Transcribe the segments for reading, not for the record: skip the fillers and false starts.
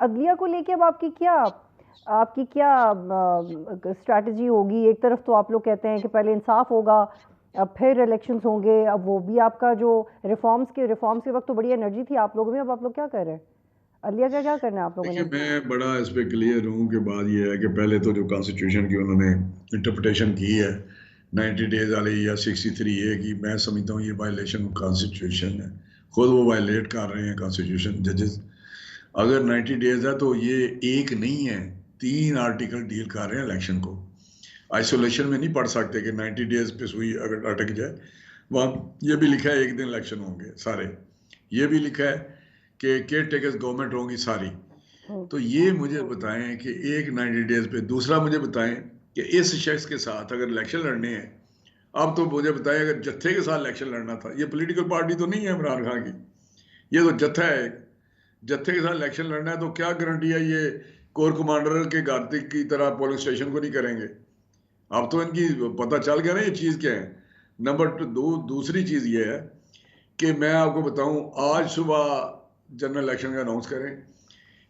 अदलिया को लेके अब आपकी क्या स्ट्रैटेजी होगी? एक तरफ तो आप लोग कहते हैं कि पहले इंसाफ होगा, अब फिर इलेक्शंस होंगे, अब वो भी आपका जो रिफॉर्म्स के वक्त तो बड़ी एनर्जी थी आप लोगों में, अब आप लोग क्या कर रहे हैं? अदलिया का क्या करना है आप लोगों देखिए, ने? मैं बड़ा इस पे क्लियर हूँ कि बात यह है कि पहले तो जो कॉन्स्टिट्यूशन की उन्होंने इंटरप्रिटेशन की है 90 डेज वाली या 63A की, मैं समझता हूँ ये वायलेशन ऑफ कॉन्स्टिट्यूशन है। खुद वो वायलेट कर रहे हैं कॉन्स्टिट्यूशन जजेस। अगर 90 डेज है तो ये एक नहीं है, 3 आर्टिकल डील कर रहे हैं इलेक्शन को। आइसोलेशन में नहीं पढ़ सकते कि 90 डेज पे सुई अगर अटक जाए। वहाँ ये भी लिखा है एक दिन इलेक्शन होंगे सारे। ये भी लिखा है कि केयर टेकर्स गवर्नमेंट होंगी सारी। हम्म। तो ये मुझे बताएं कि एक 90 डेज पे। दूसरा मुझे बताएं कि इस शख्स के साथ अगर इलेक्शन लड़ने हैं, अब तो मुझे बताएं अगर जत्थे के साथ इलेक्शन लड़ना था, ये पॉलिटिकल पार्टी तो नहीं है इमरान खान की, ये तो जत्था है एक। जत्थे के साथ इलेक्शन लड़ना है तो क्या गारंटी है ये कोर कमांडर के घर की तरह पोलिंग स्टेशन को नहीं करेंगे? अब तो इनकी पता चल गया ना ये चीज़ क्या है। दूसरी चीज़ ये है कि मैं आपको बताऊं, आज सुबह जनरल इलेक्शन का अनाउंस करें,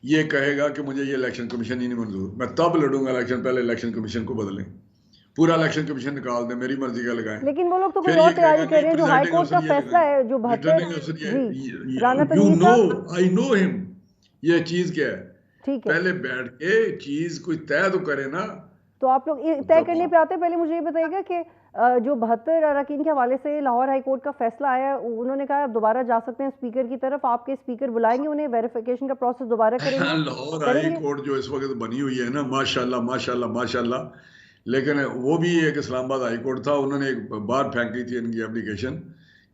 ये कहेगा कि मुझे ये इलेक्शन कमीशन ही नहीं मंजूर, मैं तब लड़ूंगा इलेक्शन, पहले इलेक्शन कमीशन को बदलें, पूरा इलेक्शन कमीशन निकाल दें, मेरी मर्जी का लगाएं। लेकिन वो लोग तो कोई फिर और ये तैयारी कहेगा कर नहीं, रहे हैं, जो हाई प्रिजाइडिंग कोर्ट का अफसर ये फैसला लगाएं, है, जो 72। रिटर्निंग अफसर ये। जी। राना यू तनवीर नो, साहब। I know him. ये चीज क्या है? ठीक है। पहले बैठ के चीज कोई तय तो करे ना। तो आप लोग ये तय जब करने पे आते हैं, पहले मुझे ये बताइएगा कि जो 72 अरकान के हवाले से लाहौर हाई कोर्ट का फैसला आया है, उन्होंने कहा आप दोबारा जा सकते हैं स्पीकर की तरफ, आपके स्पीकर बुलाएंगे उन्हें, वेरिफिकेशन का प्रोसेस दोबारा करेंगे? लाहौर हाई करेंगे? कोर्ट जो इस वक्त बनी हुई है ना, माशाल्लाह माशाल्लाह माशाल्लाह, लेकिन वो भी एक इस्लामाबाद हाई कोर्ट था। उन्होंने एक बार फेंकी थी इनकी एप्लीकेशन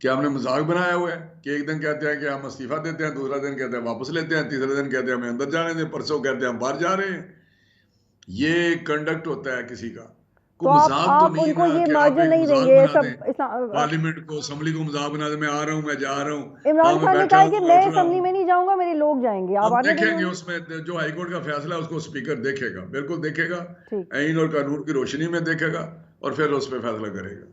कि हमने मजाक बनाया हुआ है कि एक दिन कहते हैं कि हम इस्तीफा देते हैं, दूसरा दिन कहते हैं वापस लेते हैं, तीसरे दिन कहते हैं हमें अंदर जाने दें, परसों कहते हैं हम बाहर जा रहे हैं। ये कंडक्ट होता है किसी का। तो कोई आप मजाक तो आप नहीं है उनको ना ये कि आप मार्जिन एक नहीं मजाक देंगे बना दें, सब पार्लियामेंट को, असम्बली को मजाक बना दें, मैं आ रहा हूँ, मैं जा रहा हूँ, हाँ इमरान मैं खान ने बैठा कहा है कि हूँ मैं उठ रहा असम्बली में हूँ। नहीं जाऊंगा, मेरे लोग जाएंगे, आप हम आने देंगे देखेंगे उन्हें? उसमें जो हाईकोर्ट का फैसला है उसको स्पीकर देखेगा, बिल्कुल देखेगा, ठीक। आईन और कानून की रोशनी में देखेगा और फिर उस पर फैसला करेगा।